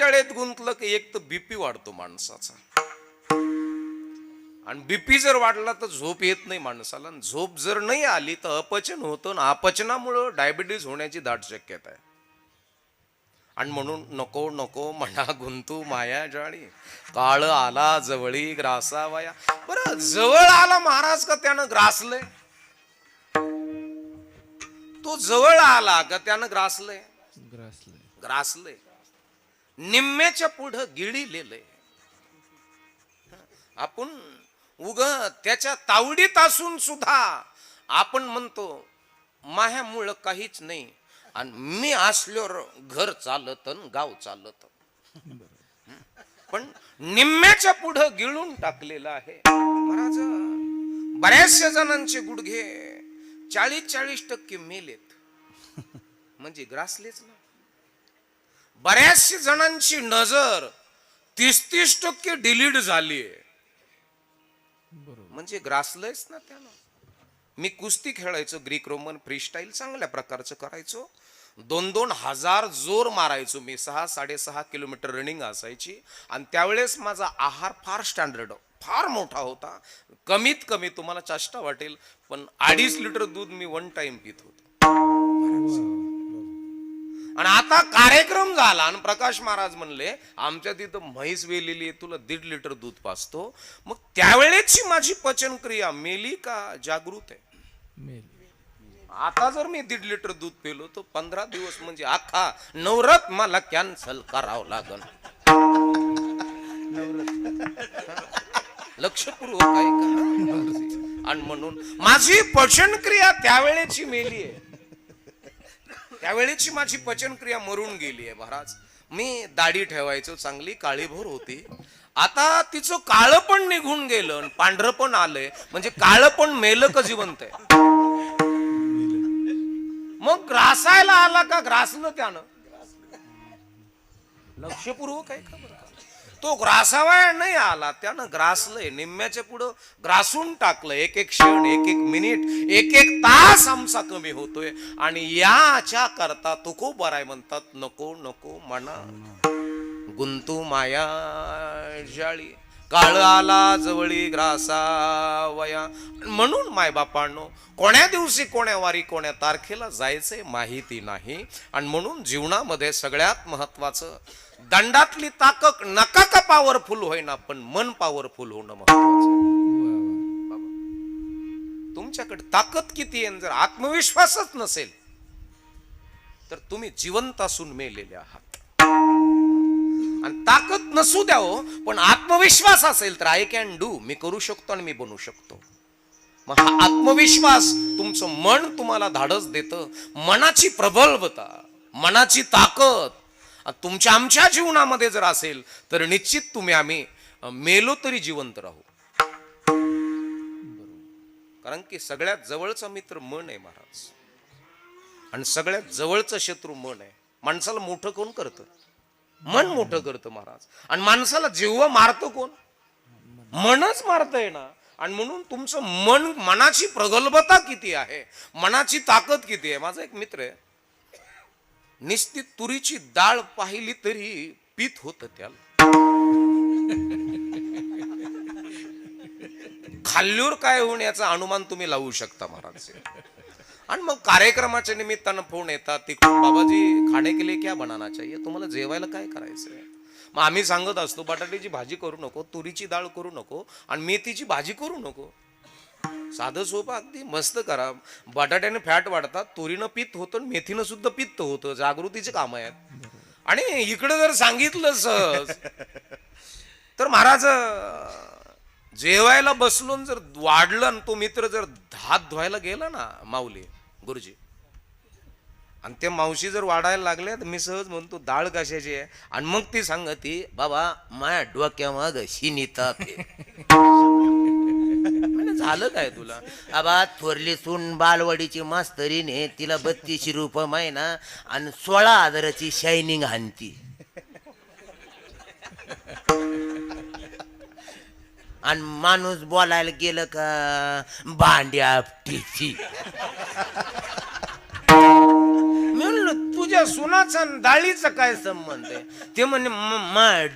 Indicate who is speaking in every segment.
Speaker 1: वेळेत गुंतलं की एक तर बीपी वाढतो माणसाचा, आणि बीपी जर वाढला तर झोप येत नाही माणसाला, झोप जर नाही आली तर अपचन होतं, आणि अपचनामुळं डायबिटीज होण्याची दाट शक्यता आहे. आणि म्हणून नको नको म्हणा गुंतू माया जाळी, काळ आला जवळी ग्रासावया. बरं, जवळ आला महाराज का त्यानं ग्रासलंय? तो जवळ आला का त्यानं ग्रासलंय? ग्रासलंय. निम्म्याच्या पुढं गिळीलेलंय. आपण उग त्याच्या तावडीत असून सुद्धा आपण म्हणतो माह्यामुळं काहीच नाही, आणि मी असल्यावर घर चालत गाव चालत. पण निम्म्याच्या पुढं गिळून टाकलेलं आहे महाराज. बऱ्याचशा जणांचे गुडघे 40-40% मेलेत, म्हणजे ग्रासलेच ना. बऱ्याचशा जणांची नजर 30-30% डिलीट झालीये, म्हणजे ग्रासलंयच ना त्यानं. मी कुस्ती खेळायचो, ग्रीक रोमन फ्रीस्टाईल चांगल्या प्रकारचं करायचो. 2-2 हजार जोर मारायचो मी. 6-6.5 किलोमीटर रनिंग असायची, आणि त्यावेळेस माझा आहार फार स्टँडर्ड, फार मोठा होता. कमीत कमी तुम्हाला चेष्टा वाटेल पण 2.5 लिटर दूध मी वन टाइम पित होतो. आणि आता कार्यक्रम झाला आणि प्रकाश महाराज म्हणले आमच्या तिथं म्हैस वेलेली आहे, तुला 1.5 लिटर दूध पाजतो. मग त्यावेळेची माझी पचनक्रिया मेली का जागृत आहे? आता जर मी 1.5 लिटर दूध पिलो तर 15 दिवस म्हणजे अख्खा नवरात मला कॅन्सल करावं लागल. लक्षपूर्वक काय का? आणि म्हणून माझी पचनक्रिया त्यावेळेची मेली आहे, त्यावेळेची माझी पचनक्रिया मरून गेली आहे महाराज. मी दाढी ठेवायचो, चांगली काळीभोर होती. आता तिचं काळं पण निघून गेलं, पांढरं पण आलंय, म्हणजे काळं पण मेलं का जिवंत आहे? मग ग्रासायला आला का ग्रासलं त्यानं? लक्षपूर्वक आहे का बरं? तो ग्रासावाय नाही आला, त्यानं ग्रासलंय. निम्म्याच्या पुढं ग्रासून टाकलं. एक एक क्षण, एक एक मिनिट, एक एक तास आमचा कमी होतोय. आणि याच्या करता तुकोबाराय म्हणतात नको नको म्हणा गुंतू माया जाळी, काळ आला जवळी ग्रासावया. म्हणून मायबापांनो, कोण्या दिवशी कोण्या वारी कोण्या तारखेला जायचंय माहिती नाही. आणि म्हणून जीवनामध्ये सगळ्यात महत्वाचं, दंडातली ताकद नका का पॉवरफुल होईना, पण मन पॉवरफुल होणं महत्वाचं. तुमच्याकडे ताकद किती आहे, जर आत्मविश्वासच नसेल तर तुम्ही जिवंत असून मेलेले आहात. आणि ताकद नसू द्यावं पण आत्मविश्वास असेल तर आय कॅन डू, मी करू शकतो आणि मी बनू शकतो. मग हा आत्मविश्वास, तुमचं मन तुम्हाला धाडस देतं. मनाची प्रबलता, मनाची ताकद तुमच्या आमच्या जीवनामध्ये जर असेल तर निश्चित तुम्ही आम्ही मेलो तरी जिवंत राहू. कारण की सगळ्यात जवळचा मित्र मन आहे महाराज, आणि सगळ्यात जवळचं शत्रू मन आहे. माणसाला मोठं कोण करतं? मन मोठं करतं महाराज. आणि माणसाला जेव्हा मारतो कोण? मनच मारतंय ना. आणि म्हणून तुमचं मन, मनाची प्रगल्भता किती आहे, मनाची ताकद किती आहे. माझा एक मित्र आहे, निस्ती तुरीची डाळ पाहिली तरी पीत होत त्याला. खाल्ल्यावर काय होऊन याचा अनुमान तुम्ही लावू शकता महाराज. आणि मग कार्यक्रमाच्या निमित्तानं फोन येतात तिकडून, बाबाजी खाणे के लिए क्या बनाना चाहिए, तुम्हाला जेवायला काय करायचंय? मग आम्ही सांगत असतो बटाट्याची भाजी करू नको, तुरीची डाळ करू नको, आणि मेथीची भाजी करू नको. साधं सोपं अगदी मस्त करा. बटाट्याने फॅट वाढतात, तुरीनं पित्त होतं, मेथीनं सुद्धा पित्त होतं. जागृतीचे काम आहेत. आणि इकडे जर सांगितलं सहज तर महाराज जेवायला बसलून जर वाढलं आणि तो मित्र जर हात धुवायला गेला ना, माऊली गुरुजी, आणि ते मावशी जर वाढायला लागले तर मी सहज म्हणतो डाळ कशाची आहे, आणि मग ती सांगती बाबा माया डोक्या माग शिनिता. झालं काय तुला?
Speaker 2: आबा थोरली सून बालवाडीची मास्तरीने तिला 3200 रुपये महिना आणि 16,000ची शायनिंग हानती. आणि माणूस बोलायला गेलं का भांड्या आपटीची.
Speaker 1: म्हणलं तुझ्या तुझ्या सुनाचा आणि डाळीचा काय
Speaker 2: संबंध आहे ते म्हणे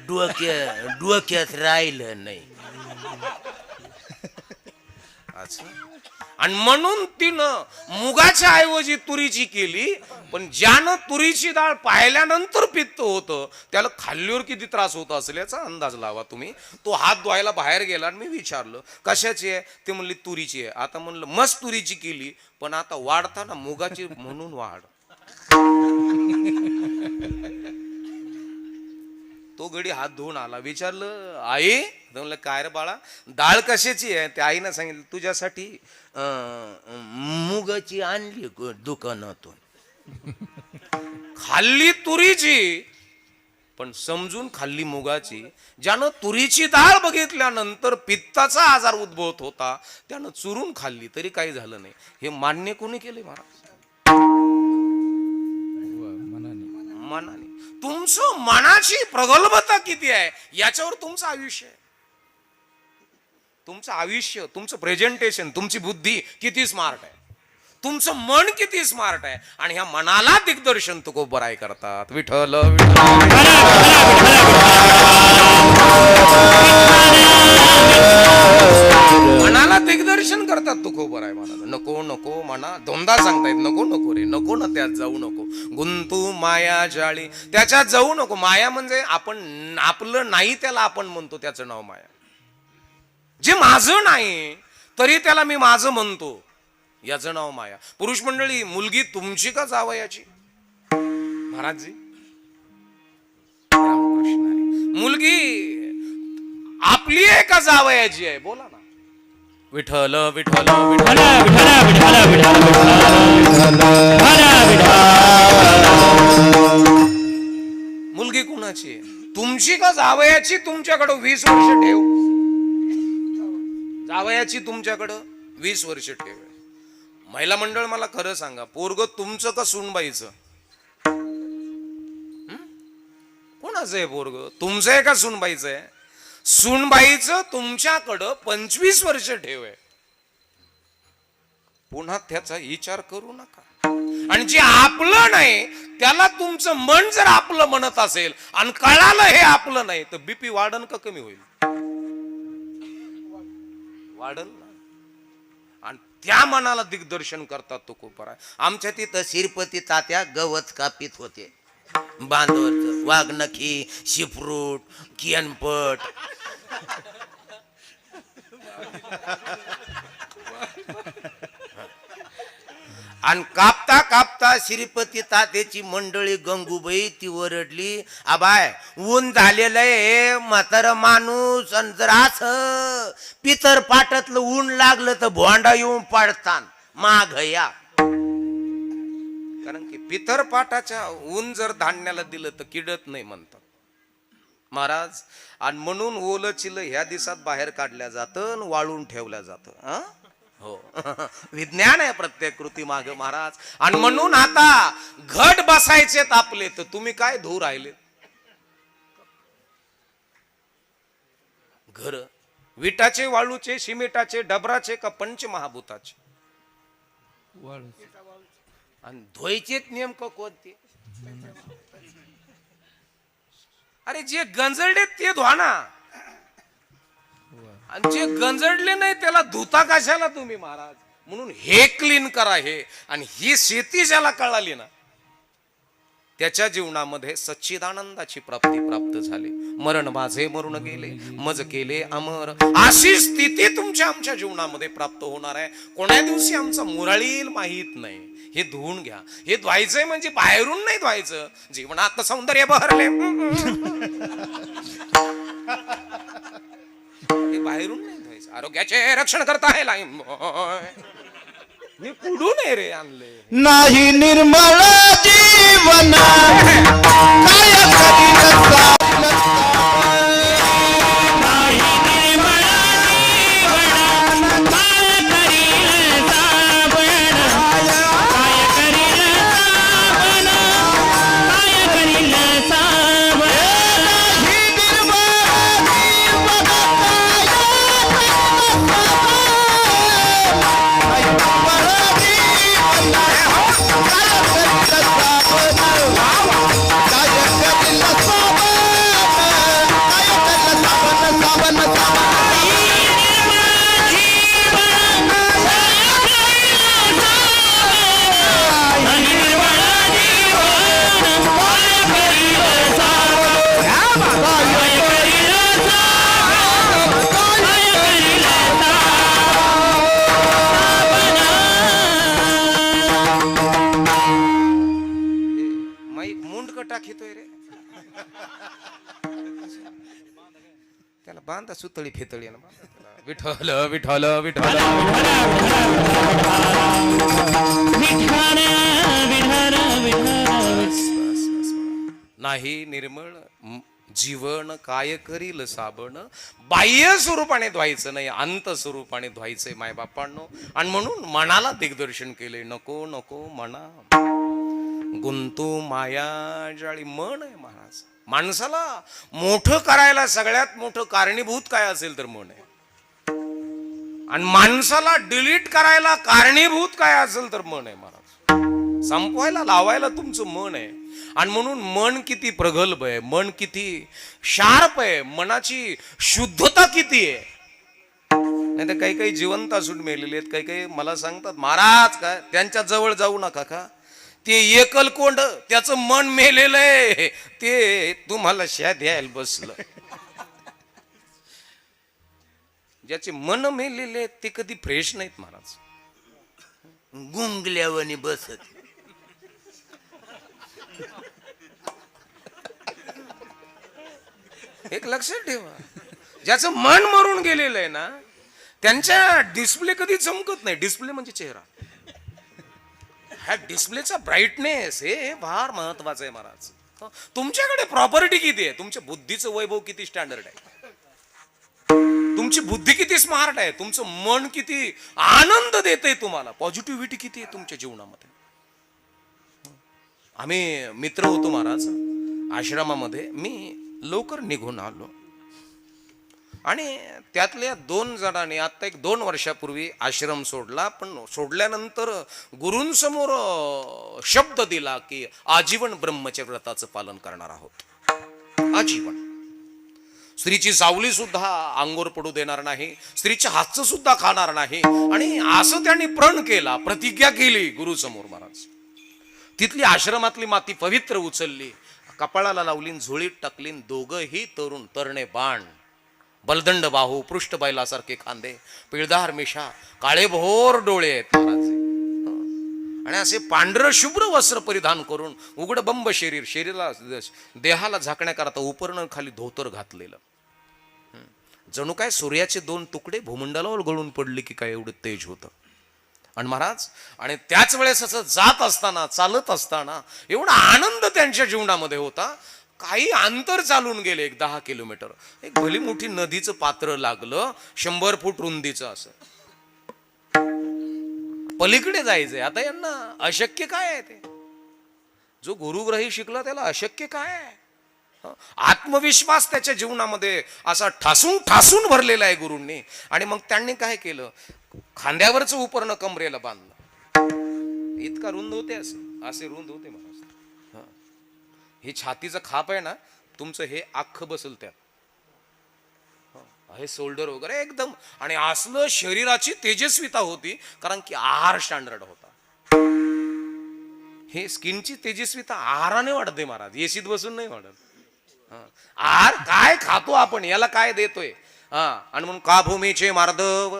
Speaker 2: डोक्यात राहिलं नाही
Speaker 1: असं. आणि म्हणून तिनं मुगाच्या ऐवजी तुरीची केली. पण ज्यानं तुरीची डाळ पाहिल्यानंतर पित्त होतं त्याला खाल्ल्यावर किती त्रास होत असेल याचा अंदाज लावा तुम्ही. तो हात धुवायला बाहेर गेला आणि मी विचारलं कशाची आहे, ते म्हणले तुरीची आहे. आता म्हणलं मस्त तुरीची केली पण आता वाढताना मुगाची म्हणून वाढ. तो गडी हात धुवून आला. विचारलं आई, म्हणलं काय रे बाळा डाळ कशाची आहे. त्या आईनं सांगितलं तुझ्यासाठी
Speaker 2: मुगाची आणली दुकानातून.
Speaker 1: खाल्ली तुरीची पण समजून खाल्ली मुगाची. ज्यानं तुरीची डाळ बघितल्यानंतर पित्ताचा आजार उद्भवत होता त्यानं चुरून खाल्ली तरी काही झालं नाही. हे मान्य कोणी केले महाराज? मनाने. तुमचं मनाची प्रगल्भता किती आहे याच्यावर तुमचं आयुष्य आहे. तुमचं आयुष्य, तुमचं प्रेझेंटेशन, तुमची बुद्धी किती स्मार्ट आहे, तुमचं मन किती स्मार्ट आहे. आणि ह्या मनाला दिग्दर्शन तुकोबराय करतात. विठ्ठल मनाला दिग्दर्शन करतात तुकोबराय मनाला. नको नको म्हणा, दोनदा सांगतायत नको नको रे, नको ना त्यात जाऊ नको. गुंतू माया जाळी, त्याच्यात जाऊ नको. माया म्हणजे आपण आपलं नाही त्याला आपण म्हणतो त्याचं नाव माया. जे माझं नाही तरी त्याला मी माझं म्हणतो याचं नाव माया. पुरुष मंडळी, मुलगी तुमची का जावयाची? महाराजजी रामकृष्ण हरी. मुलगी आपली आहे का जावयाची आहे? बोला ना. विठ्ठल विठ्ठल विठ्ठल मुलगी कुणाची आहे? तुमची का जावयाची? तुमच्याकडे 20 वर्ष ठेव. जावयाची तुमच्याकडं 20 वर्ष ठेव. महिला मंडळ, मला खरं सांगा, पोरग तुमचं का सुनबाईचं? कोणाचं आहे पोरग? तुमचं आहे का सुनबाईचं आहे? सुनबाईचं तुमच्याकडं 25 वर्ष ठेव आहे. पुन्हा त्याचा विचार करू नका. आणि जे आपलं नाही त्याला तुमचं मन जर आपलं म्हणत असेल आणि कळालं हे आपलं नाही तर बीपी वाढन का कमी होईल? वाढल ना. आणि त्या मनाला दिग्दर्शन करतात तुकोबराय.
Speaker 2: आमच्या तिथं शिरपती तात्या गवत कापीत होते. बांधवरच वाघनखी, शिफ्रूट, कियनपट. आणि कापता कापता श्रीपती तात्याची मंडळी गंगूबाई ती ओरडली, आबाय ऊन झालेलं आहे, म्हातारा माणूस, आणि जर असं पितर पाटातलं ऊन लागलं तर भोंडा येऊन पाडतान माग या.
Speaker 1: कारण की पितर पाटाच्या ऊन जर धान्याला दिलं तर किडत नाही म्हणतात महाराज. आणि म्हणून ओलं चिलं ह्या दिवसात बाहेर काढल्या जातं, वाळून ठेवल्या जातं. हो विज्ञान आहे प्रत्येक कृती माग महाराज. आणि म्हणून आता घट बसायचे तापले तर तुम्ही काय धू राहिले? घर विटाचे, वाळूचे, सिमेंटाचे, डबराचे का पंचमहाभूताचे? आणि धुवायचेच नेमकं कोणते? अरे जे गंजडले ते धुवा ना. आणि जे गंजडले नाही त्याला धुता कशाला तुम्ही महाराज? म्हणून हे क्लीन करा हे. आणि ही शेती ज्याला कळाली ना त्याच्या जीवनामध्ये सच्चिदानंदाची प्राप्ती प्राप्त झाली. मरण माझे मरून गेले, मज केले अमर, अशी स्थिती तुमच्या आमच्या जीवनामध्ये प्राप्त होणार आहे. कोण्या दिवशी आमचा मुरळील माहीत नाही. हे धुवून घ्या. हे धुवायचंय म्हणजे बाहेरून नाही धुवायचं. जीवनात सौंदर्य बहरले हे बाहेरून नाही धुवायचं. आरोग्याचे रक्षण करता आहे लाईम. मी कुठून आहे रे आणले?
Speaker 3: नाही निर्मळ जीवन काय करील
Speaker 1: त्याला बांधा सुतळी फेतळी ना विठ्ठल विठ्ठल विठ्ठल नाही निर्मळ जीवन काय करील साबण. बाह्य स्वरूपाने धुवायचं नाही, अंत स्वरूपाने धुवायचंय मायबापांनो. आणि म्हणून मनाला दिग्दर्शन केले, नको नको मना गुंतू माया जाळी. मन आहे महाराज. माणसाला मोठं करायला सगळ्यात मोठं कारणीभूत काय असेल तर मन आहे. आणि माणसाला डिलीट करायला कारणीभूत काय असेल तर मन आहे महाराज. संपवायला लावायला तुमचं मन आहे. आणि म्हणून मन किती प्रगल्भ आहे, मन किती शार्प आहे, मनाची शुद्धता किती आहे. नाही तर काही काही जिवंत असून मेलेले आहेत. काही काही मला सांगतात महाराज काय त्यांच्या जवळ जाऊ नका का, ते एकलकोंड त्याचं मन मेलेलं आहे, ते तुम्हाला शा द्यायला बसलं. ज्याचे मन मेलेले आहेत ते कधी फ्रेश नाहीत महाराज.
Speaker 2: गुंगल्यावानी बसत.
Speaker 1: एक लक्षात ठेवा, ज्याचं मन मरून गेलेलं आहे ना त्यांच्या डिस्प्ले कधी चमकत नाही. डिस्प्ले म्हणजे चेहरा. ह्या डिस्प्लेचा ब्राईटनेस हे फार महत्वाचं आहे महाराज. तुमच्याकडे प्रॉपर्टी किती आहे, तुमच्या बुद्धीचं वैभव किती स्टँडर्ड आहे, तुमची बुद्धी किती स्मार्ट आहे, तुमचं मन किती आनंद देतंय तुम्हाला, पॉझिटिव्हिटी किती आहे तुमच्या जीवनामध्ये. आम्ही मित्र होतो महाराज आश्रमामध्ये. मी लवकर निघून आलो आणि त्यातल्या 2 जणांनी आता 1-2 वर्षापूर्वी आश्रम सोडला. पण सोडल्यानंतर गुरूंसमोर शब्द दिला की आजीवन ब्रह्मचर्य व्रताचं पालन करणार आहोत. आजीवन. स्त्रीची सावली सुद्धा अंगावर पडू देणार नाही, स्त्रीच्या हातचं सुद्धा खाणार नाही. आणि असं त्यांनी प्रण केला, प्रतिज्ञा केली गुरुसमोर महाराज. तिथली आश्रमातली माती पवित्र उचलली, कपाळाला लावलीन, झोळीत टाकलीन. दोघंही तरुण, तरणे बाण, बलदंड बाहू, पृष्ठ बैलासारखे खांदे, पिळदार मिशा, काळेभोर डोळे आहेत महाराज. आणि असे पांढरं शुभ्र वस्त्र परिधान करून उघड बंब शरीर, शरीराला देहाला झाकण्याकरता उपरण खाली धोतर घातलेलं. जणू काय सूर्याचे 2 तुकडे भूमंडलावर गळून पडले की काय एवढं तेज होतं. आणि महाराज, आणि त्याच वेळेस असं जात असताना, चालत असताना एवढा आनंद त्यांच्या जीवनामध्ये होता. काही अंतर चालून गेले, 10 किलोमीटर. एक भली मोठी नदीचं पात्र लागलं, 100 फूट रुंदीचं. असं पलीकडे जायचंय. आता यांना अशक्य काय आहे ते, जो गुरुग्रही शिकला त्याला अशक्य काय आहे. आत्मविश्वास त्याच्या जीवनामध्ये असा ठासून ठासून भरलेला आहे गुरूंनी. आणि मग त्यांनी काय केलं, खांद्यावरच उपरणं कमरेला बांधलं. इतका रुंद होते, असे रुंद होते महाराज. हे छातीचं खाप आहे ना तुमचं, हे अख्खं बसल त्यात, हे शोल्डर वगैरे एकदम. आणि असलं शरीराची तेजस्विता होती, कारण की आहार स्टँडर्ड होता. हे स्किनची तेजस्विता आहाराने वाढते महाराज, एसीत बसून नाही वाढत. आहार काय खातो आपण, याला काय देतोय. आणि म्हणून का भूमीचे मार्दव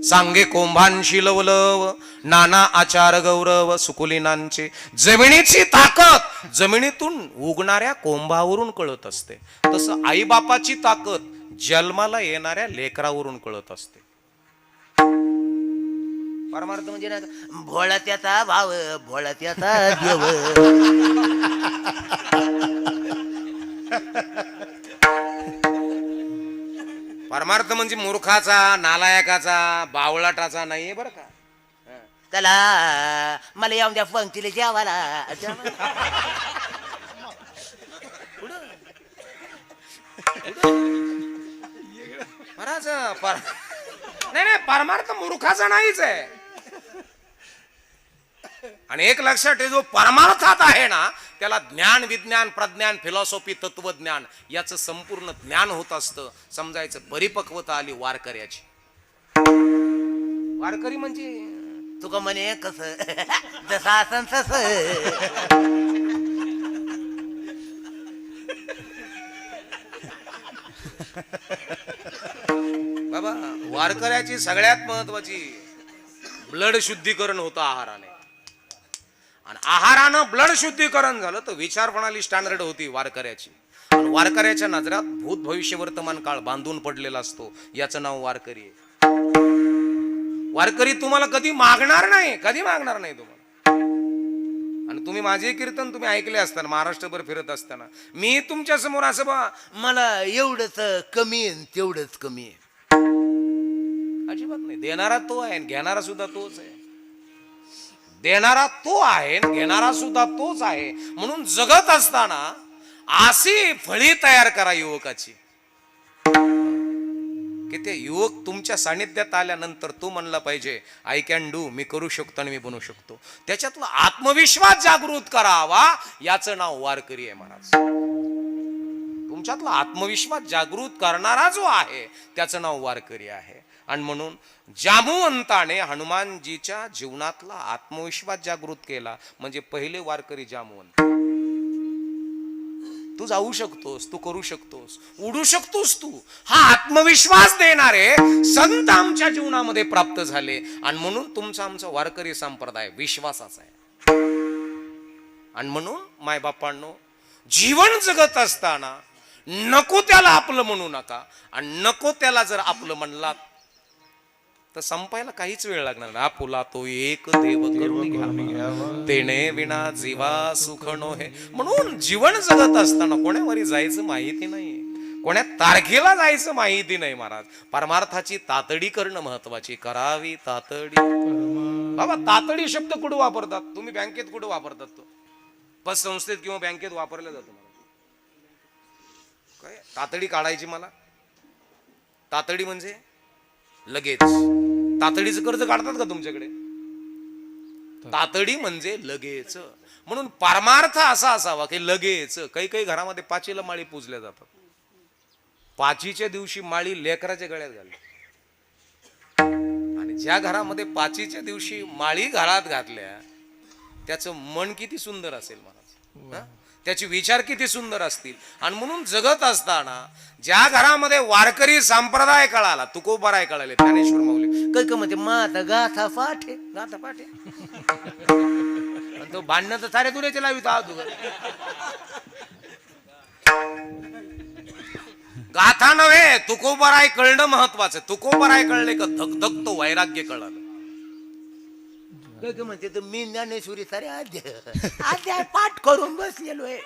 Speaker 1: सांगे कोंभांशी लवलव, नाना आचार गौरव सुकुलिनांचे. जमिनीची ताकद जमिनीतून उगणाऱ्या कोंभावरून कळत असते, तसं आईबापाची ताकद जन्माला येणाऱ्या लेकरावरून कळत असते.
Speaker 2: परमार्थ म्हणजे ना, भोळा त्याचा भाव, भोळा त्याचा देव.
Speaker 1: परमार्थ म्हणजे मूर्खाचा, नालायकाचा, बावळाटाचा नाहीये बरं का.
Speaker 2: त्याला मला येऊन द्या पंक्तीला जेवायला.
Speaker 1: महाराज नाही, परमार्थ मूर्खाचा नाहीच आहे. आणि एक लक्षात ठेव, जो परमार्थात आहे ना त्याला ज्ञान, विज्ञान, प्रज्ञान, फिलॉसॉफी, तत्वज्ञान याचं संपूर्ण ज्ञान होत असतं. समजायचं परिपक्वता आली वारकऱ्याची. वारकरी म्हणजे
Speaker 2: तुका म्हणे कस जसं असन तस.
Speaker 1: बाबा वारकऱ्याची सगळ्यात महत्वाची ब्लड शुद्धीकरण होतं आहाराने. आणि आहारानं ब्लड शुद्धीकरण झालं तर विचार प्रणाली स्टँडर्ड होती वारकऱ्याची. आणि वारकऱ्याच्या नजरात भूत भविष्य वर्तमान काळ बांधून पडलेला असतो. याचं नाव वारकरी आहे. वारकरी तुम्हाला कधी मागणार नाही, कधी मागणार नाही तुम्हाला. आणि तुम्ही माझे कीर्तन तुम्ही ऐकले असताना महाराष्ट्रभर फिरत असताना मी तुमच्या समोर असं बा
Speaker 2: मला एवढंच कमी आहे, तेवढंच कमी आहे.
Speaker 1: अजिबात नाही. देणारा तो आहे आणि घेणारा सुद्धा तोच आहे. देणारा तो आहे आणि घेणारा सुद्धा तोच आहे. म्हणून जगत असताना अशी फळी तयार करा युवकाची की ते युवक तुमच्या सानिध्यात आल्यानंतर तो म्हणला पाहिजे आय कॅन डू, मी करू शकतो आणि मी बनवू शकतो. त्याच्यातला आत्मविश्वास जागृत करावा. याचं नाव वारकरी आहे महाराज. तुमच्यातला आत्मविश्वास जागृत करणारा जो आहे त्याचं नाव वारकरी आहे. आणि म्हणून जांबुवंताने हनुमानजीच्या जीवनातला आत्मविश्वास जागृत केला म्हणजे पहिले वारकरी जांबुवंत. तू जाऊ शकतोस, तू करू शकतोस, उडू शकतोस तू, हा आत्मविश्वास देणारे संत आमच्या जीवनामध्ये प्राप्त झाले. आणि म्हणून तुमचा आमचा वारकरी संप्रदाय विश्वासाचा आहे. आणि म्हणून मायबापांनो, जीवन जगत असताना नको त्याला आपलं म्हणू नका. आणि नको त्याला जर आपलं म्हणलात तर संपायला काहीच वेळ लागणार नाही. आपुला तो एक देव करून घ्या, तेने विना जीवा सुख नोहे. म्हणून जीवन जगत असताना कोणावरी जायचं माहिती नाही, कोण्या तारखेला जायचं माहिती नाही महाराज. परमार्थाची तातडी करणं महत्वाची. करावी तातडी. बाबा तातडी शब्द कुठं वापरतात तुम्ही? बँकेत कुठं वापरतात? तो पतसंस्थेत किंवा बँकेत वापरला जातो. मला काय तातडी काढायची? मला तातडी म्हणजे लगेच. तातडीचं कर्ज काढतात का तुमच्याकडे? तातडी म्हणजे लगेच. म्हणून परमार्थ असा असावा की लगेच. काही काही घरामध्ये पाचीला माळी पूजल्या जातात. पाचीच्या दिवशी माळी लेकराच्या गळ्यात घालतात. आणि ज्या घरामध्ये पाचीच्या दिवशी माळी घरात घातल्या त्याचं मन किती सुंदर असेल महाराज, त्याचे विचार किती सुंदर असतील. आणि म्हणून जगत असताना ज्या घरामध्ये वारकरी संप्रदाय कळाला, तुकोबाराय कळाले, ज्ञानेश्वर माऊली
Speaker 2: काही म्हणते माता गाथा पाठे,
Speaker 1: गाथा पाठे. तो भांडणं तर सारे दुऱ्याचे लावित आहात. गाथा नव्हे, तुकोबाराय कळणं महत्वाचं. तुकोबाराय कळले का धगधग तो वैराग्य कळालं.
Speaker 2: काही म्हणते तर मी ज्ञानेश्वरी सारे अध्याय पाठ करून बसलेलो आहे.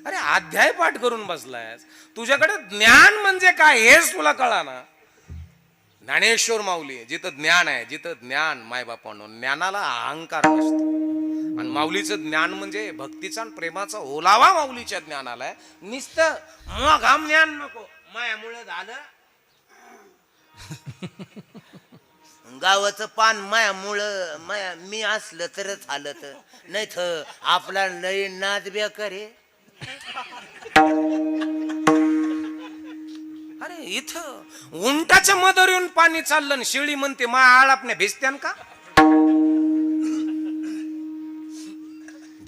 Speaker 1: अरे अध्याय पाठ करून बसलायस, तुझ्याकडे ज्ञान म्हणजे काय हेच तुला कळा ना. ज्ञानेश्वर माऊली जिथं ज्ञान आहे, जिथं ज्ञान मायबापांनो, ज्ञानाला अहंकार नसतो. आणि माऊलीचं ज्ञान म्हणजे भक्तीचा आणि प्रेमाचा ओलावा माऊलीच्या ज्ञानाला आहे. नुसतं मग हम ज्ञान नको, मायामुळे झालं.
Speaker 2: गावाचं पान मायामुळं, माया मी असलं तरच हालत, नाही तर आपला लय नाद बेकार आहे.
Speaker 1: अरे इथं उंटाच्या मदर येऊन पाणी चाललं, शिळी म्हणते मा आळापणे भिजत्यान का?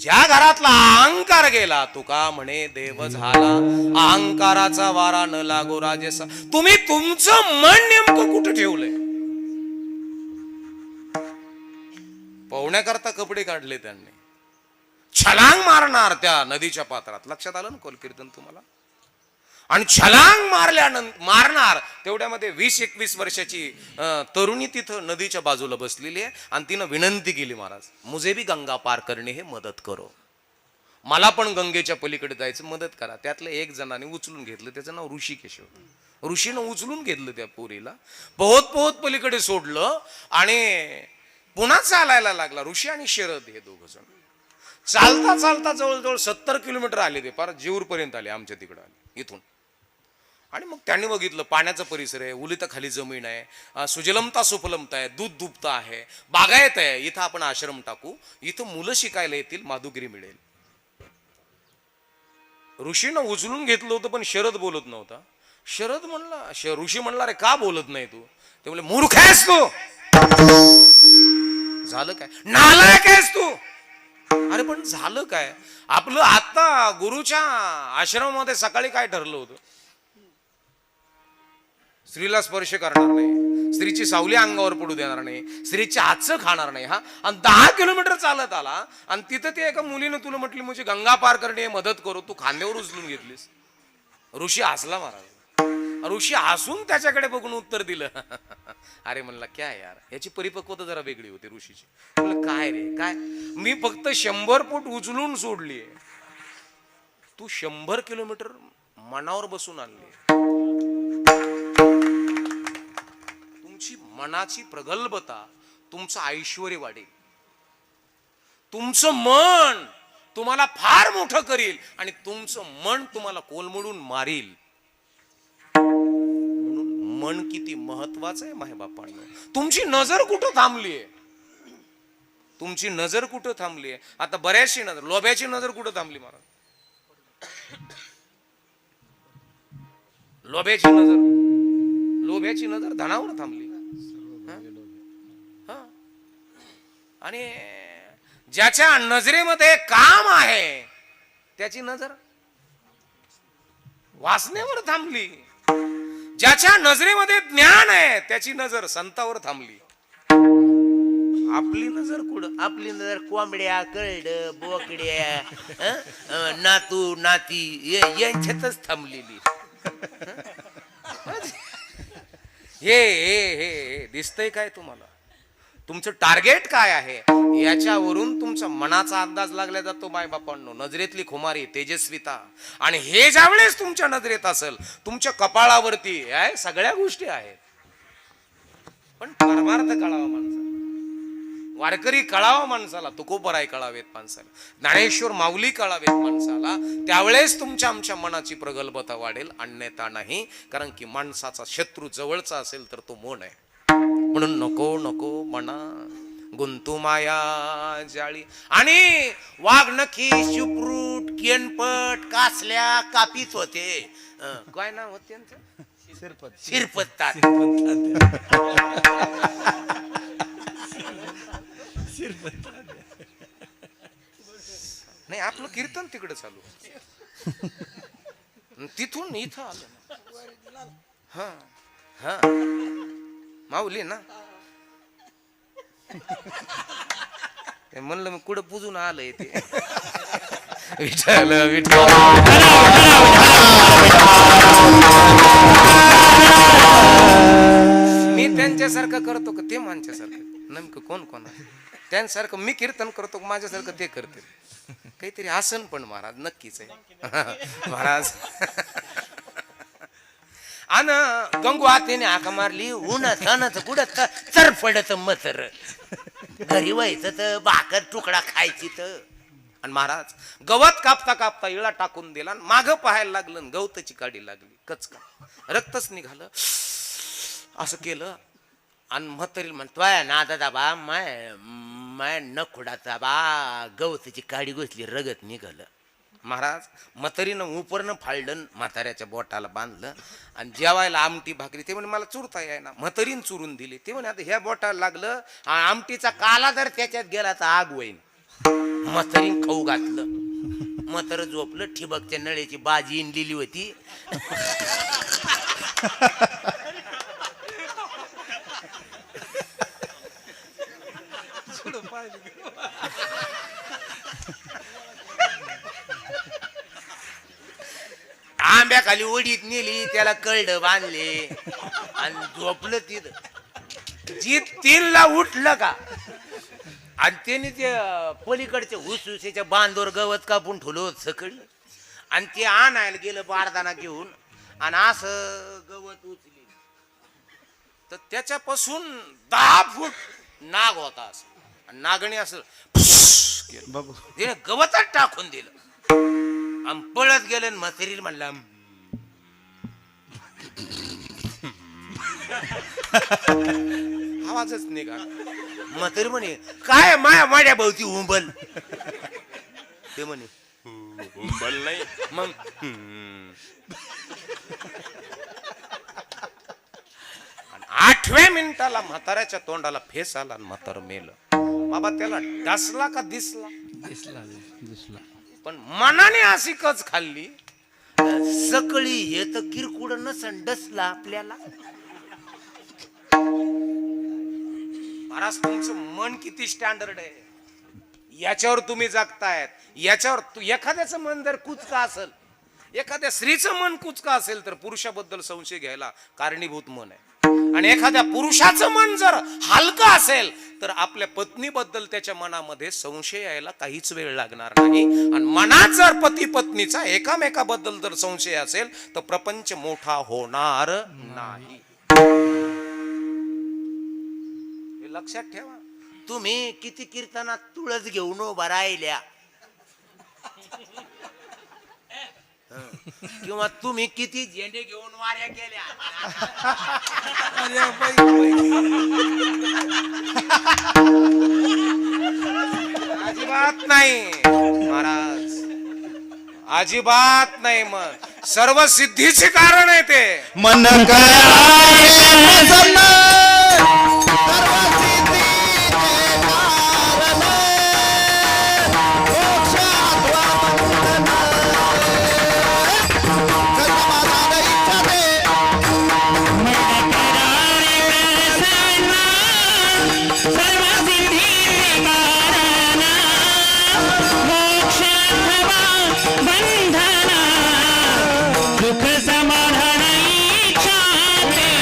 Speaker 1: ज्या घरातला अहंकार गेला, तुका म्हणे देव झाला, अहंकाराचा वारा न लागो राजेसा. तुम्ही तुमचं मन नेमकं कुठं ठेवलंय? पोहण्याकरता कपडे काढले त्यांनी, छलांग मारणार त्या नदीच्या पात्रात. लक्षात आलं ना कोल कीर्तन तुम्हाला? आणि छलांग मारणार तेवढ्यामध्ये 20-21 वर्षाची तरुणी तिथं नदीच्या बाजूला बसलेली आहे. आणि तिनं विनंती केली, महाराज मुझे भी गंगा पार करणे हे मदत करो, मला पण गंगेच्या पलीकडे जायचं मदत करा. त्यातलं एक जणाने उचलून घेतलं, त्याचं नाव ऋषिकेश होतं. ऋषीनं उचलून घेतलं त्या पोरीला, पोहत पोहत पलीकडे सोडलं आणि पुन्हा चालायला लागला. ऋषी आणि शरद हे दोघ जण चालता चालता जवळजवळ 70 किलोमीटर आले. ते फार जेऊर पर्यंत आले, आमच्या तिकडे आले इथून. आणि मग त्यांनी बघितलं पाण्याचा परिसर आहे, उलिता खाली जमीन आहे, सुजलमता सुफलमता आहे, दूध दुभता आहे, बागायत आहे. इथं आपण आश्रम टाकू, इथं मुलं शिकायला येतील, माधुगिरी मिळेल. ऋषीनं उचलून घेतलं होतं पण शरद बोलत नव्हता. शरद म्हणला, ऋषी म्हणला रे का बोलत नाही तू? ते म्हणले मूर्ख आहेस तू. झालं काय? नालायक आहेस तू. अरे पण झालं काय? आपलं आता गुरुच्या आश्रमामध्ये सकाळी काय ठरलं होतं? स्त्रीला स्पर्श करणार नाही, स्त्रीची सावली अंगावर पडू देणार नाही, स्त्रीच्या हातचं खाणार नाही. हा, आणि 10 किलोमीटर चालत आला आणि तिथं ते एका मुलीनं तुला म्हटली म्हणजे गंगा पार करणे मदत करू, तू खांद्यावर उचलून घेतलीस. ऋषी हसला महाराज. ऋषी हसून त्याच्याकडे बघून उत्तर दिलं. अरे म्हणला क्या यार, याची परिपक्वता जरा वेगळी होती ऋषीची. म्हणलं काय रे काय, मी फक्त 100 फूट उचलून सोडलीये, तू 100 किलोमीटर मनावर बसून आणली. तुमची मनाची प्रगल्भता तुमचं ऐश्वर्य वाढेल. तुमचं मन तुम्हाला फार मोठं करील आणि तुमचं मन तुम्हाला कोलमडून मारील. म्हणून मन किती महत्वाचं आहे माय बापांनो. तुमची नजर कुठं थांबलीये, तुमची नजर कुठं थांबलीये. आता बऱ्याचशी नजर, लोभ्याची नजर कुठं थांबली महाराज, लोभ्याची नजर धनावर थांबली. आणि ज्याच्या नजरेमध्ये काम आहे त्याची नजर वासनेवर थांबली. ज्याच्या नजरेमध्ये ज्ञान आहे त्याची नजर संतावर थांबली. आपली नजर कुठं,
Speaker 2: आपली नजर कोंबड्या, कळड, बोकड्या, नातू नाती यांच्यातच थांबलेली.
Speaker 1: हे दिसतंय काय तुम्हाला, तुमचं टार्गेट काय आहे याच्यावरून तुमचा मनाचा अंदाज लागला जातो माय बापांनो. नजरेतली खुमारी, तेजस्विता, आणि हे ज्यावेळेस तुमच्या नजरेत असेल, तुमच्या कपाळावरती सगळ्या गोष्टी आहेत. पण परमार्थ कळावा माणसाला, वारकरी कळावा माणसाला, तुकोबराय कळावेत माणसाला, ज्ञानेश्वर माऊली कळावेत माणसाला. त्यावेळेस तुमच्या आमच्या मनाची प्रगल्भता वाढेल, अन्यथा नाही. कारण की माणसाचा शत्रू जवळचा असेल तर तो मन आहे. म्हणून नको नको मना गुंतू माया जाळी. आणि वाघ नखी, सुप्रूट, केनपट, कासल्या कापीत होते. काय नाव होते त्यांचं, शिरपत. नाही, आपलं कीर्तन तिकडे चालू, तिथून इथं आलं. हा हा माऊली ना, म्हणलं मी कुठं पुजून आलंय ते. विठ्ठल विठ्ठल. मी त्यांच्यासारखं करतो का ते माझ्यासारखं, नेमकं कोण कोण आहे त्यांसारखं मी कीर्तन करतो, माझ्यासारखं ते करते. काहीतरी आसन पण महाराज नक्कीच आहे महाराज. अन गंगू आतेने हाका मारली, उन्हाचं कुठं चरफडत मतर, घरी व्हायचं तर भाकर तुकडा खायची तर. आणि महाराज गवत कापता कापता इळा टाकून दिला, माग पाहायला लागलं, गवताची काडी लागली, कचका, रक्तच निघालं. असं केलं आणि म्हातारीला म्हणतोय नादा दाबा, माय नखुडाचा बा गवताची काडी घुसली, रगत निघालं. महाराज म्हातारीनं उपरनं फाळलं, म्हाताऱ्याच्या बोटाला बांधलं आणि जेवायला आमटी भाकरी. ते म्हणे मला चुरता येईना, म्हातारीन चुरून दिली. ते म्हणे आता ह्या बोटाला लागलं, आमटीचा काला जर त्याच्यात गेला तर आग होईन. म्हातारीन खाऊ घातलं, म्हातारं झोपलं. ठिबकच्या नळ्याची बाजी इंडलेली होती. आंब्याखाली ओढीत नेली, त्याला कळड बांधले आणि झोपलं तिथं. जी 3ला उठलं का आणि त्याने ते पलीकडच्या हुसहुसेच्या बांधवर गवत कापून ठेवलं सकाळी आणि ते आणायला गेलं बारदाना घेऊन आणि असं गवत उचली तर त्याच्यापासून 10 फूट नाग होता. असं नागणे असं तिने गवतच टाकून दिलं आणि पळत गेलं. म्हातारीला म्हणला आवाजच निघा. म्हातारी म्हणे काय माझ्या भोवती उंबल. ते म्हणे उंबल नाही मग. आठव्या मिनिटाला म्हाताऱ्याच्या तोंडाला फेस आला आणि म्हातार मेलं. बाबा त्याला डसला का दिसला? दिसला. पण मनाने अशी कच खाल्ली. सकाळी हे तर किरकुड नसन डसला आपल्याला. महाराज तुमचं मन किती स्टँडर्ड आहे, याच्यावर तुम्ही जगतायत. याच्यावर एखाद्याचं मन जर कुचका असेल, एखाद्या स्त्रीचं मन कुचका असेल तर पुरुषाबद्दल संशय घ्यायला कारणीभूत मन आहे. आणि एखाद्या पुरुषाचं मन जर हलका असेल तर आपल्या पत्नीबद्दल त्याच्या मनामध्ये संशय यायला काहीच वेळ लागणार नाही. आणि मनात जर पती पत्नीचा एकामेकाबद्दल जर संशय असेल तर प्रपंच मोठा होणार नाही. हे लक्षात ठेवा.
Speaker 2: तुम्ही किती कीर्तनात तुळस घेऊन उभा राहिल्या, किंवा तुम्ही किती झेंडे घेऊन वाऱ्या केल्या.
Speaker 1: अजिबात नाही महाराज, अजिबात नाही. मग सर्व सिद्धीचे कारण आहे ते.
Speaker 3: मन करारे प्रसन्न, सर्व सिद्धीचे कारण. मोक्षात वा बंधन, समाधान इच्छा दे.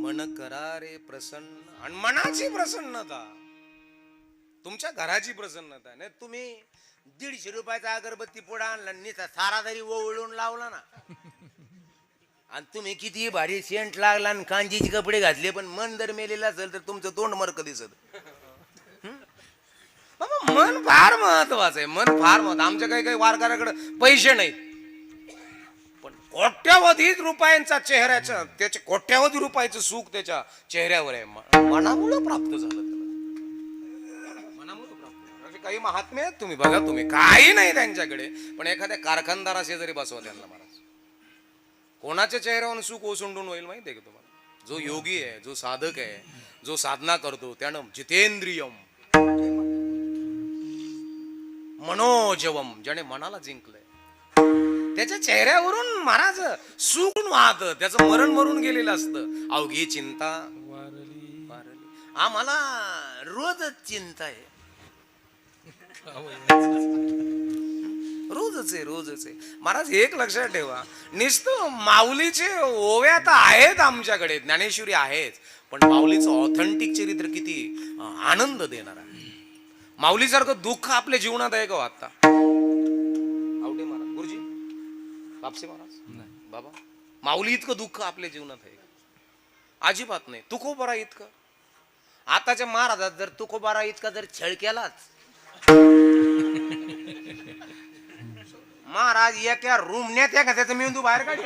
Speaker 1: मन करारे प्रसन्न. आणि मनाची प्रसन्नता, तुमच्या घराची प्रसन्नता नाही.
Speaker 2: तुम्ही 150 रुपयाचा अगरबत्ती पुडा आणला, निचा सारा तरी ओवळून लावला ना. आणि तुम्ही किती भारी सेंट लागला आणि कांजीचे कपडे घातले, पण मन जर मेलेलं असेल तर तुमचं तोंड मरक दिसत.
Speaker 1: बाबा मन फार महत्वाचं आहे. मन फार महत्व. आमच्या काही काही वारकऱ्याकडे पैसे नाहीत, पण कोट्यावधी रुपयांचा चेहऱ्याच्या, त्याचे कोट्यावधी रुपयाचं सुख त्याच्या चेहऱ्यावर आहे. मनामुळं प्राप्त झालं त्याला, मनामुळं प्राप्त. असे काही महात्मे आहेत, तुम्ही बघा, तुम्ही काही नाही त्यांच्याकडे, पण एखाद्या कारखानदाराशी जरी बसवा त्यांना महाराज, कोणाच्या चेहऱ्यावर सुख ओसंडून होईल माहिती आहे का तुम्हाला? जो योगी आहे, जो साधक आहे, जो साधना करतो, त्यानं जितेंद्रियम मनोजवम, ज्याने मनाला जिंकलंय, त्याच्या चेहऱ्यावरून महाराज सुख वाहत. त्याचं मरण मरून गेलेलं असतं. अवघी चिंता वारली.
Speaker 2: आम्हाला रोजच चिंता आहे.
Speaker 1: रोजच आहे महाराज. एक लक्षात ठेवा, नुसतं माऊलीचे ओव्या तर आहेत आमच्याकडे, ज्ञानेश्वरी आहेच, पण माऊलीचं ऑथेंटिक चरित्र किती आनंद देणार आहे. माऊलीसारखं दुःख आपल्या जीवनात आहे का आता? आवडे महाराज, गुरुजी, कापसे महाराज, बाबा, माऊली इतकं दुःख आपल्या जीवनात आहे? अजिबात नाही. तुकोबारा इतकं.
Speaker 2: आताच्या महाराजात जर तुकोबारा इतका जर छळ केलाच, महाराज एका रूमण्यात का त्याचा मेंदू बाहेर काढ.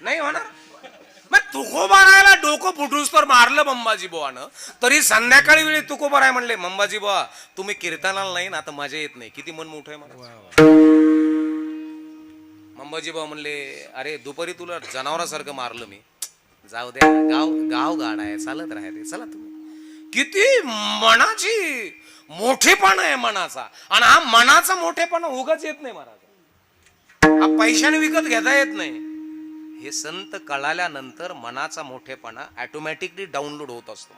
Speaker 1: नाही होणार. मग तुकोबारायला डोकं फुटूस तर मारलं मंबाजी बुवानं, तरी संध्याकाळी वेळी तुकोबाराय म्हणले, मंबाजी बुवा तुम्ही कीर्तनाला नाही ना, आता मजा येत नाही. किती मन मोठं आहे मला. मंबाजी बुवा म्हणले, अरे दुपारी तुला जनावरासारखं मारलं मी, जाऊ द्या, गाव गाड आहे, चालत राहते, चला तुम्ही. किती मनाची मोठेपणा आहे मनाचा. आणि हा मनाचा मोठेपणा उगाच येत नाही महाराज, हा पैशाने विकत घेता येत नाही. हे संत कळाल्यानंतर मनाचा मोठेपणा ऑटोमॅटिकली डाउनलोड होत असतो.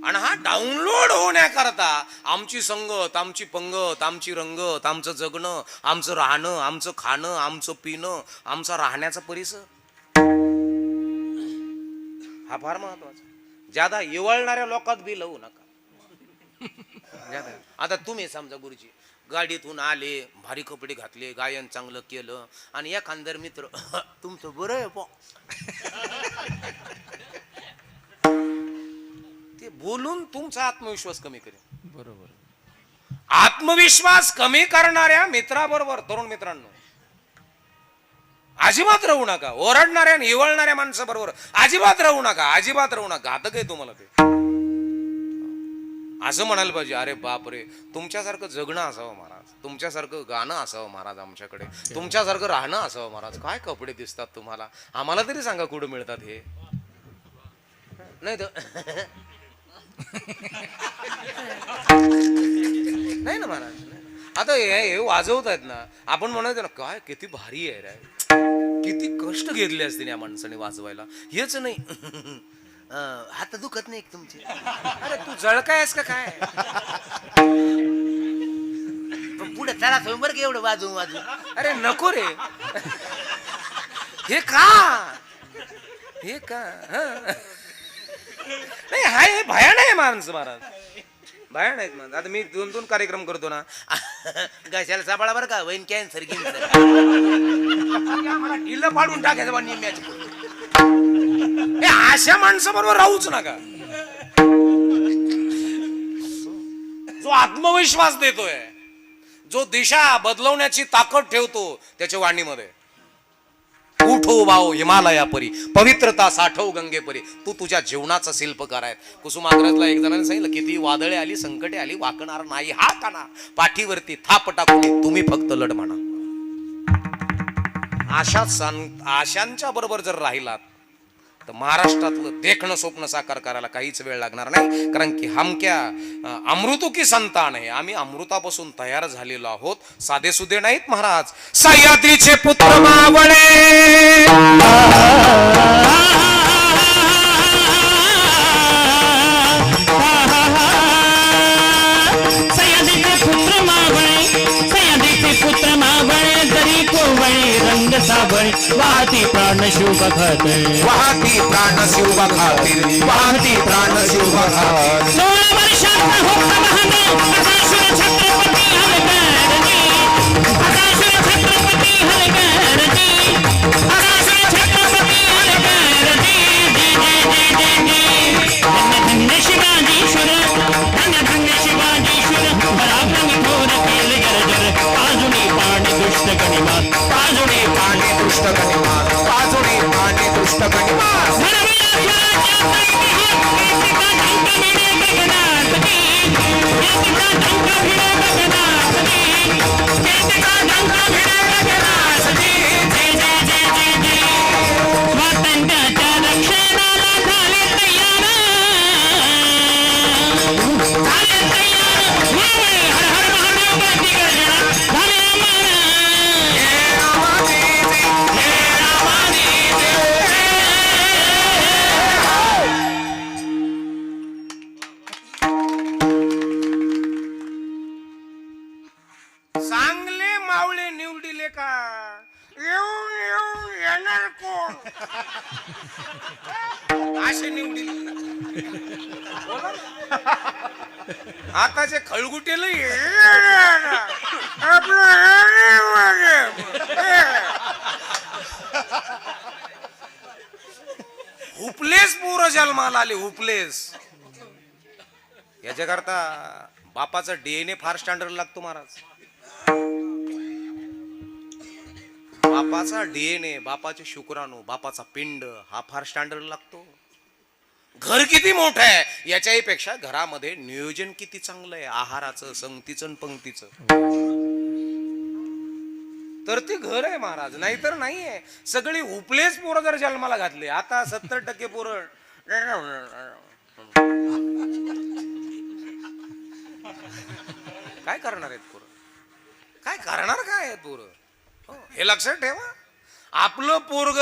Speaker 1: आणि हा डाउनलोड होण्याकरता आमची संगत, आमची पंगत, आमची रंगत, आमचं जगणं, आमचं राहणं, आमचं खाणं, आमचं पिणं, आमचा राहण्याचा परिसर, हा फार महत्वाचा. ज्यादा इवळणाऱ्या लोकात बी लावू नका.
Speaker 2: आता तुम्ही समजा गुरुजी गाडीतून आले, भारी कपडे घातले, गायन चांगलं केलं, आणि एखादर मित्र तुमचं बरं आहे पो,
Speaker 1: ते बोलून तुमचा आत्मविश्वास कमी करेल.
Speaker 3: बरोबर.
Speaker 1: आत्मविश्वास कमी करणाऱ्या मित्राबरोबर, तरुण मित्रांनो, अजिबात राहू नका. ओरडणाऱ्या आणि इवळणाऱ्या माणसाबरोबर अजिबात राहू नका, अजिबात राहू नका. घातक आहे तुम्हाला ते. असं म्हणायला पाहिजे, अरे बाप रे, तुमच्यासारखं जगणं असावं महाराज, तुमच्यासारखं गाणं असावं महाराज आमच्याकडे, तुमच्यासारखं राहणं असावं महाराज. काय कपडे दिसतात तुम्हाला, आम्हाला तरी सांगा कुठं मिळतात हे.
Speaker 2: नाही तर
Speaker 1: नाही ना महाराज. आता हे वाजवत आहेत ना, आपण म्हणत ना काय किती भारी आहे रे, किती कष्ट घेतले असतील या माणसाने वाजवायला. हेच नाही
Speaker 2: हात दुखत नाही का तुमचे?
Speaker 1: अरे तू जळकाय आहेस का काय?
Speaker 2: पण पुढे चला स्वयंवर की एवढं वाजवून वाजवून.
Speaker 1: अरे नको रे. हे का हं? नाही हाय हे भयान आहे माणसं महाराज, भयान आहेत माणसं. आता मी 2-2 कार्यक्रम करतो ना,
Speaker 2: घशाला सापळा बरं का, वैन कॅन्सर कॅन्सर
Speaker 1: इल्ल पाडून टाकायचं बा निम्म्याची. हे अशा माणसाबरोबर राहूच नका. जो आत्मविश्वास देतोय, जो दिशा बदलवण्याची ताकद ठेवतो त्याच्या वाणीमध्ये. उठो भाऊ हिमालया परी, पवित्रता साठव गंगे परी. तू तुझ्या जीवनाचा शिल्पकार आहे. कुसुमाग्रजला एक जणांनी सांगितलं, किती वादळे आली संकटे आली वाकणार नाही हा काना, पाठीवरती थाप टाकून तुम्ही फक्त लढ म्हणा. आशांच्या बरोबर जर राहिलात तर महाराष्ट्रातलं देखणं स्वप्न साकार करायला काहीच वेळ लागणार नाही. कारण की हमक्या अमृतो की संतान आहे, आम्ही अमृतापासून तयार झालेलो आहोत, साधे सुधे नाहीत महाराज. सह्याद्रीचे पुत्र मावळे,
Speaker 4: वाहती प्राण शिव खातिर,
Speaker 3: वाहती प्राण शिव खातिर, वाहती प्राण शिव खातिर.
Speaker 4: 16 वर्षाचा होता महादेव अकासुर छत्रपती हलगर्जी, अकासुर छत्रपती हलगर्जी, अकासुर छत्रपती हलगर्जी. धन्य शिवाजीश्वर, धन्य शिवाजीश्वर, पराक्रमी थोर केले गरजर. पाजुनी पाणी दुष्ट गणिमात, पाजुनी
Speaker 3: पाणी दुष्ट गणिमान, पाजुणी पाणी दुष्ट गणिमान.
Speaker 4: स्वातंत्र्याच्या रक्षणाला झाले तयार, झाले तयार. हर हर महादेवाची गर्जना झाले अमर.
Speaker 1: चांगले मावळे निवडिले का, येऊन येऊन येणार कोण, असे निवडिले. आताचे खळगुटेला हुपलेस पोरं जन्माला आले, हुपलेस. याच्याकरता बापाचा DNA फार स्टँडर्ड लागतो महाराज. बापाचा DNA, बापाचे शुक्राणू, बापाचा पिंड हा फार स्टँडर्ड लागतो. घर किती मोठं आहे याच्याही पेक्षा घरामध्ये नियोजन किती चांगलं आहे, आहाराचं, संगतीचं आणि पंक्तीचं, तर ते घर आहे महाराज. नाहीतर नाहीये. सगळी उपलेच पोरं जर जन्माला घातले, आता 70% पोरं काय करणार आहेत पोरं, काय करणार काय आहेत पोरं, हे लक्षात ठेवा. आपलं पोरग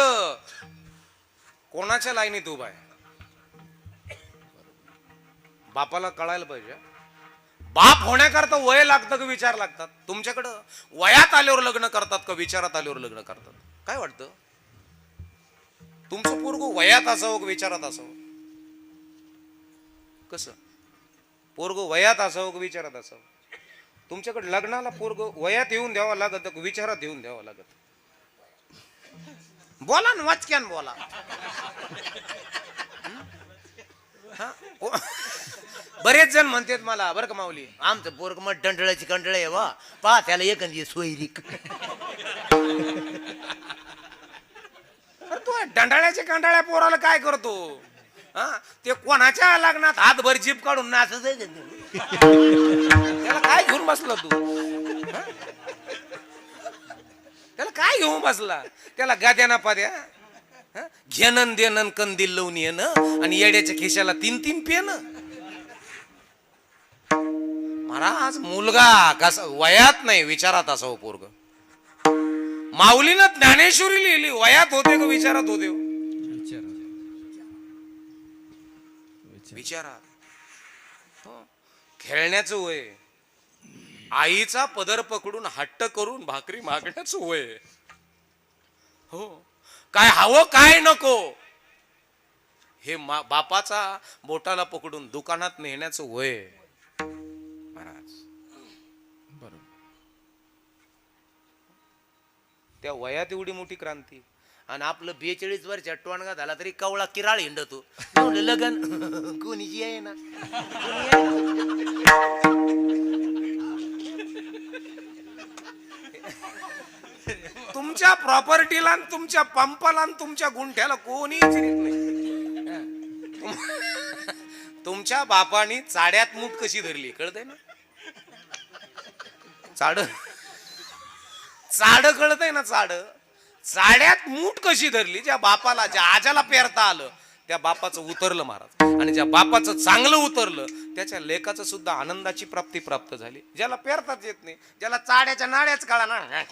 Speaker 1: कोणाच्या लाईनीत उभा आहे बापाला कळायला पाहिजे. बाप होण्याकरता वय लागतं का विचार लागतात? तुमच्याकडं वयात आल्यावर लग्न करतात का विचारात आल्यावर लग्न करतात? काय वाटतं तुमचं पोरग वयात असावं का विचारात असावं? कसं पोरग वयात असावं का विचारात असावं? तुमच्याकडे लग्नाला पोरग वयात येऊन द्यावं लागत का विचारात येऊन द्यावं लागत? बोला ना, वाचक्यान बोला. बरेच जण म्हणतात मला, बरं का माऊली,
Speaker 2: आमचं पोरग मग डंडळाची कंडळ आहे वा, पहा त्याला एखादी सोयरीक.
Speaker 1: तू डंडाळ्याच्या कंडाळ्या पोराला काय करतो? हा, ते कोणाच्या लग्नात हातभर जीप काढून नाचत आहे, त्याला काय घेऊन बसला तू? त्याला काय घेऊन बसला? त्याला गाद्याना पाद्या घेणं देणं कंदील लावून येणं आणि येड्याच्या खिशाला 3-3 पेन. महाराज मुलगा कसा वयात नाही विचारात असावं पोरग. माऊलीनं ज्ञानेश्वरी लिहिली, वयात होते का विचारात होते? विचारात. खेळण्याचं वय, आईचा पदर पकडून हट्ट करून भाकरी मागण्याचं वय. हो, काय हवं काय नको हे बापाचा बोटाला पकडून दुकानात नेण्याचं वय. महाराज
Speaker 3: बरोबर.
Speaker 1: त्या वयात एवढी मोठी क्रांती. आणि आपलं 42 वर्षात टोणगा झाला तरी कवळा किराळ हिंडतो. लगन कोणीची आहे ना. तुमच्या प्रॉपर्टीला, तुमच्या पंपाला, तुमच्या गुंठ्याला कोणी चिरीत नाही. तुमच्या बापानी चाड्यात मूठ कशी धरली कळतंय ना. चाड कळतंय ना. चाड्यात मूठ कशी धरली. ज्या बापाला, ज्या आजाला पेरता आलं त्या बापाचं उतरलं महाराज. आणि ज्या बापाचं चांगलं उतरलं त्याच्या लेकाचं सुद्धा आनंदाची प्राप्ती प्राप्त झाली. ज्याला पेरताच येत नाही, ज्याला चाड्याच्या नाड्याच काळा ना